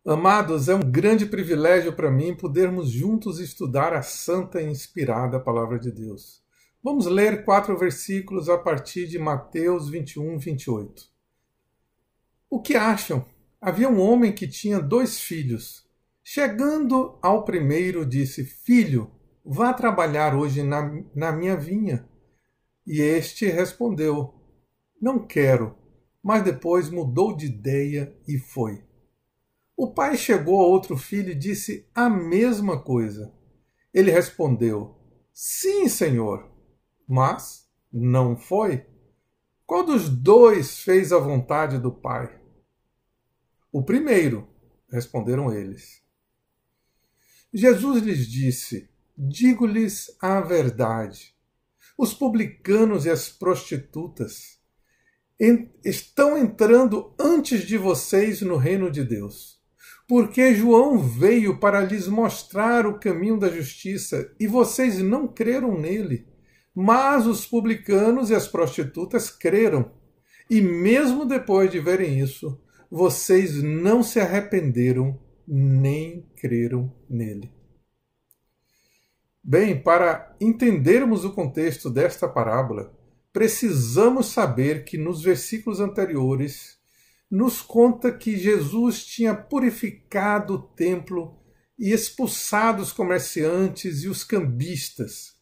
Amados, é um grande privilégio para mim podermos juntos estudar a santa e inspirada Palavra de Deus. Vamos ler 4 versículos a partir de Mateus 21, 28. O que acham? Havia um homem que tinha 2 filhos. Chegando ao primeiro, disse: Filho, vá trabalhar hoje na minha vinha. E este respondeu: Não quero. Mas depois mudou de ideia e foi. O pai chegou a outro filho e disse a mesma coisa. Ele respondeu: Sim, senhor. Mas não foi. Qual dos 2 fez a vontade do pai? O primeiro, responderam eles. Jesus lhes disse: Digo-lhes a verdade. Os publicanos e as prostitutas estão entrando antes de vocês no reino de Deus. Porque João veio para lhes mostrar o caminho da justiça e vocês não creram nele. Mas os publicanos e as prostitutas creram. E mesmo depois de verem isso, vocês não se arrependeram nem creram nele. Bem, para entendermos o contexto desta parábola, precisamos saber que nos versículos anteriores nos conta que Jesus tinha purificado o templo e expulsado os comerciantes e os cambistas.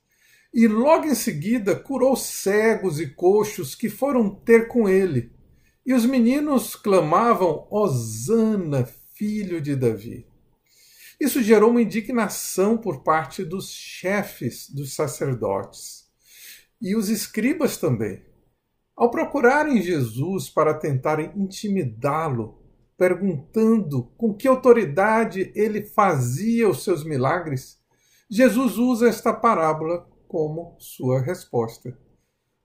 E logo em seguida curou cegos e coxos que foram ter com ele. E os meninos clamavam: Hosana, filho de Davi. Isso gerou uma indignação por parte dos chefes dos sacerdotes e os escribas também. Ao procurarem Jesus para tentarem intimidá-lo, perguntando com que autoridade ele fazia os seus milagres, Jesus usa esta parábola como sua resposta.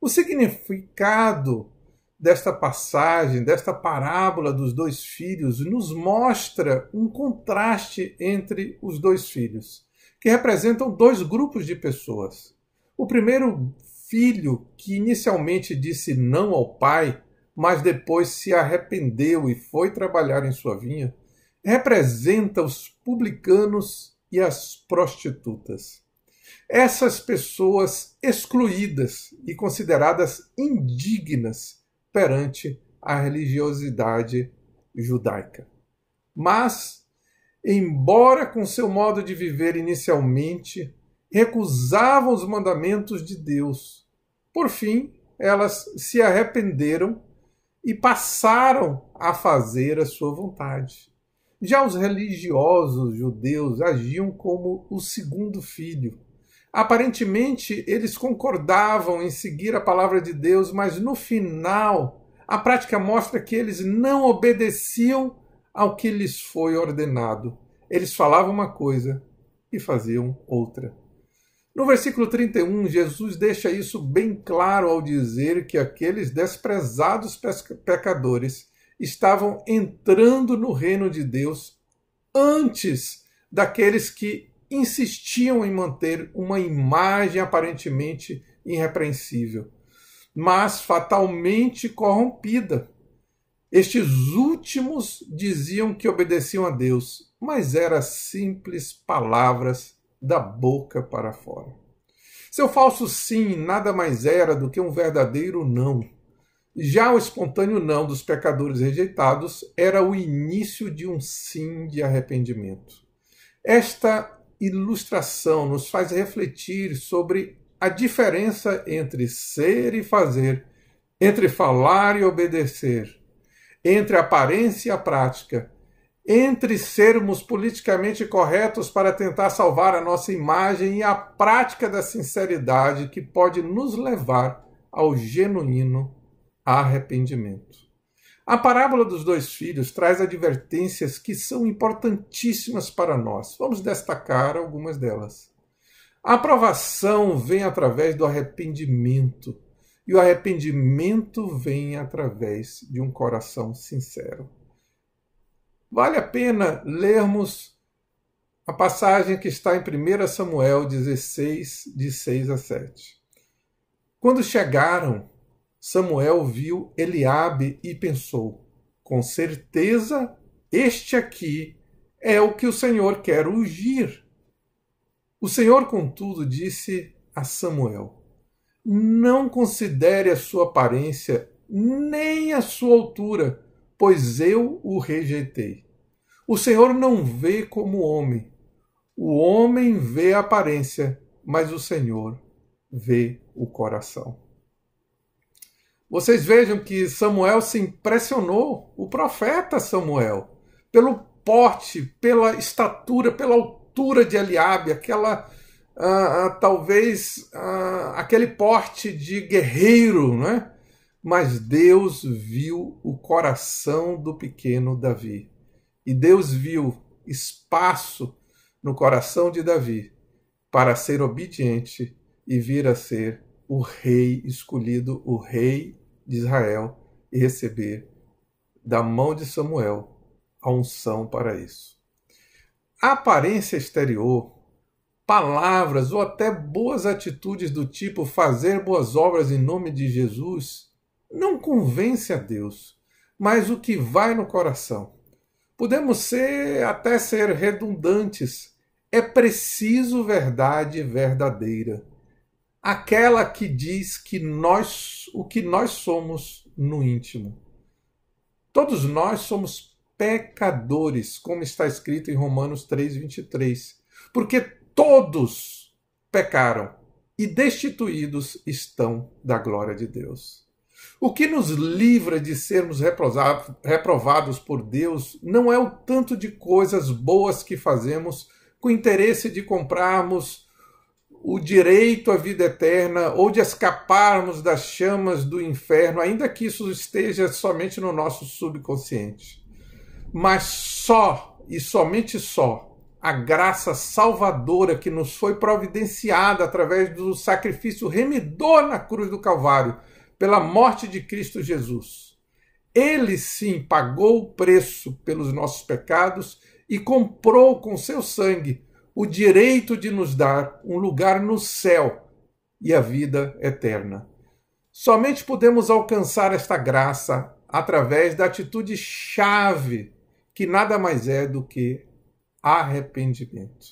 O significado desta passagem, desta parábola dos 2 filhos, nos mostra um contraste entre os 2 filhos, que representam 2 grupos de pessoas. O primeiro filho, que inicialmente disse não ao pai, mas depois se arrependeu e foi trabalhar em sua vinha, representa os publicanos e as prostitutas. Essas pessoas excluídas e consideradas indignas perante a religiosidade judaica. Mas, embora com seu modo de viver inicialmente recusavam os mandamentos de Deus, por fim, elas se arrependeram e passaram a fazer a sua vontade. Já os religiosos judeus agiam como o segundo filho. Aparentemente, eles concordavam em seguir a palavra de Deus, mas no final, a prática mostra que eles não obedeciam ao que lhes foi ordenado. Eles falavam uma coisa e faziam outra. No versículo 31, Jesus deixa isso bem claro ao dizer que aqueles desprezados pecadores estavam entrando no reino de Deus antes daqueles que insistiam em manter uma imagem aparentemente irrepreensível, mas fatalmente corrompida. Estes últimos diziam que obedeciam a Deus, mas eram simples palavras da boca para fora. Seu falso sim nada mais era do que um verdadeiro não. Já o espontâneo não dos pecadores rejeitados era o início de um sim de arrependimento. Esta ilustração nos faz refletir sobre a diferença entre ser e fazer, entre falar e obedecer, entre a aparência e a prática, entre sermos politicamente corretos para tentar salvar a nossa imagem e a prática da sinceridade que pode nos levar ao genuíno arrependimento. A parábola dos 2 filhos traz advertências que são importantíssimas para nós. Vamos destacar algumas delas. A aprovação vem através do arrependimento, e o arrependimento vem através de um coração sincero. Vale a pena lermos a passagem que está em 1 Samuel 16, de 6 a 7. Quando chegaram, Samuel viu Eliabe e pensou: com certeza este aqui é o que o Senhor quer ungir. O Senhor, contudo, disse a Samuel: não considere a sua aparência nem a sua altura, pois eu o rejeitei. O Senhor não vê como homem. O homem vê a aparência, mas o Senhor vê o coração. Vocês vejam que Samuel se impressionou, o profeta Samuel, pelo porte, pela estatura, pela altura de Eliabe, talvez aquele porte de guerreiro, né? Mas Deus viu o coração do pequeno Davi. E Deus viu espaço no coração de Davi para ser obediente e vir a ser o rei escolhido, o rei de Israel, e receber da mão de Samuel a unção para isso. A aparência exterior, palavras ou até boas atitudes do tipo fazer boas obras em nome de Jesus, não convence a Deus, mas o que vai no coração. Podemos até ser redundantes. É preciso verdade verdadeira. Aquela que diz que o que nós somos no íntimo. Todos nós somos pecadores, como está escrito em Romanos 3:23. Porque todos pecaram e destituídos estão da glória de Deus. O que nos livra de sermos reprovados por Deus não é o tanto de coisas boas que fazemos com interesse de comprarmos o direito à vida eterna ou de escaparmos das chamas do inferno, ainda que isso esteja somente no nosso subconsciente. Mas só e somente só a graça salvadora que nos foi providenciada através do sacrifício remidor na cruz do Calvário, pela morte de Cristo Jesus. Ele sim pagou o preço pelos nossos pecados e comprou com seu sangue o direito de nos dar um lugar no céu e a vida eterna. Somente podemos alcançar esta graça através da atitude chave, que nada mais é do que arrependimento.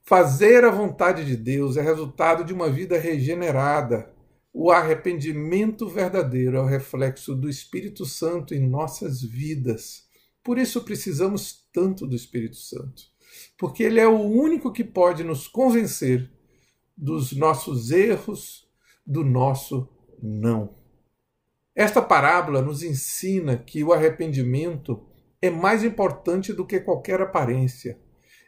Fazer a vontade de Deus é resultado de uma vida regenerada. O arrependimento verdadeiro é o reflexo do Espírito Santo em nossas vidas. Por isso precisamos tanto do Espírito Santo, porque ele é o único que pode nos convencer dos nossos erros, do nosso não. Esta parábola nos ensina que o arrependimento é mais importante do que qualquer aparência.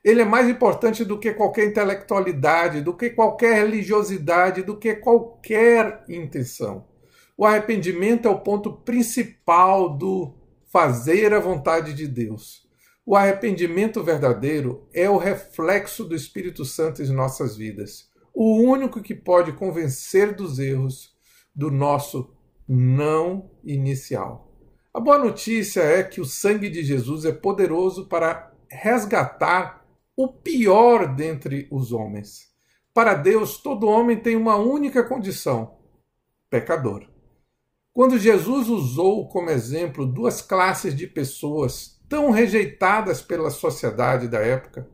Ele é mais importante do que qualquer intelectualidade, do que qualquer religiosidade, do que qualquer intenção. O arrependimento é o ponto principal do fazer a vontade de Deus. O arrependimento verdadeiro é o reflexo do Espírito Santo em nossas vidas. O único que pode convencer dos erros do nosso não inicial. A boa notícia é que o sangue de Jesus é poderoso para resgatar o pior dentre os homens. Para Deus, todo homem tem uma única condição: pecador. Quando Jesus usou como exemplo duas classes de pessoas tão rejeitadas pela sociedade da época,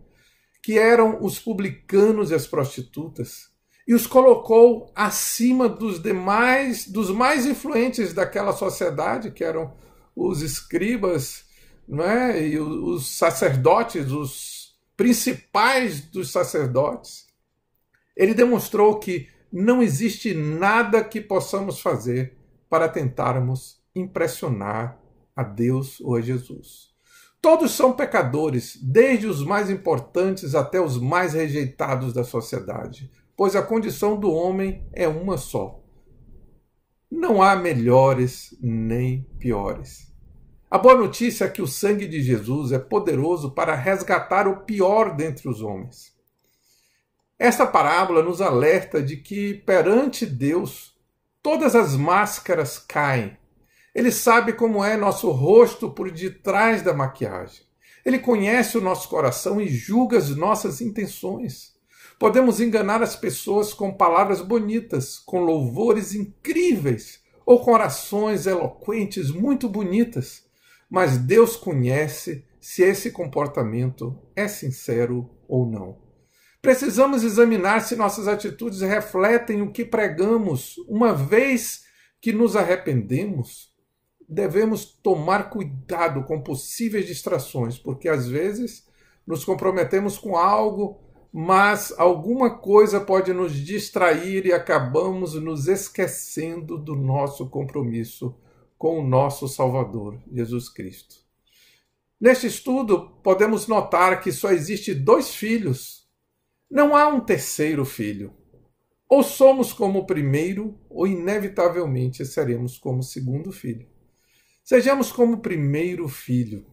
que eram os publicanos e as prostitutas, e os colocou acima dos mais influentes daquela sociedade, que eram os escribas, não é? E os sacerdotes, os principais dos sacerdotes. Ele demonstrou que não existe nada que possamos fazer para tentarmos impressionar a Deus ou a Jesus. Todos são pecadores, desde os mais importantes até os mais rejeitados da sociedade, pois a condição do homem é uma só. Não há melhores nem piores. A boa notícia é que o sangue de Jesus é poderoso para resgatar o pior dentre os homens. Esta parábola nos alerta de que, perante Deus, todas as máscaras caem. Ele sabe como é nosso rosto por detrás da maquiagem. Ele conhece o nosso coração e julga as nossas intenções. Podemos enganar as pessoas com palavras bonitas, com louvores incríveis ou com orações eloquentes muito bonitas. Mas Deus conhece se esse comportamento é sincero ou não. Precisamos examinar se nossas atitudes refletem o que pregamos. Uma vez que nos arrependemos, devemos tomar cuidado com possíveis distrações, porque às vezes nos comprometemos com algo, mas alguma coisa pode nos distrair e acabamos nos esquecendo do nosso compromisso com o nosso Salvador, Jesus Cristo. Neste estudo, podemos notar que só existe 2 filhos. Não há um terceiro filho. Ou somos como o primeiro, ou inevitavelmente seremos como o segundo filho. Sejamos como o primeiro filho.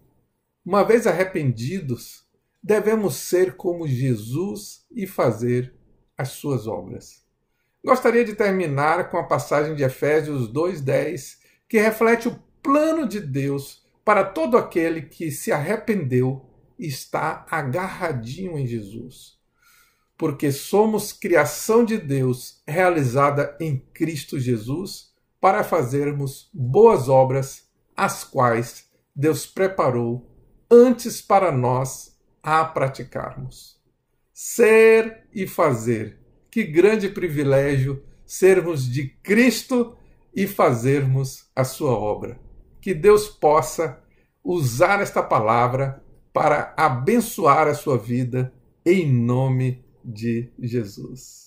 Uma vez arrependidos, devemos ser como Jesus e fazer as suas obras. Gostaria de terminar com a passagem de Efésios 2:10, que reflete o plano de Deus para todo aquele que se arrependeu e está agarradinho em Jesus. Porque somos criação de Deus realizada em Cristo Jesus para fazermos boas obras, as quais Deus preparou antes para nós a praticarmos. Ser e fazer. Que grande privilégio sermos de Cristo e fazermos a sua obra. Que Deus possa usar esta palavra para abençoar a sua vida em nome de Jesus.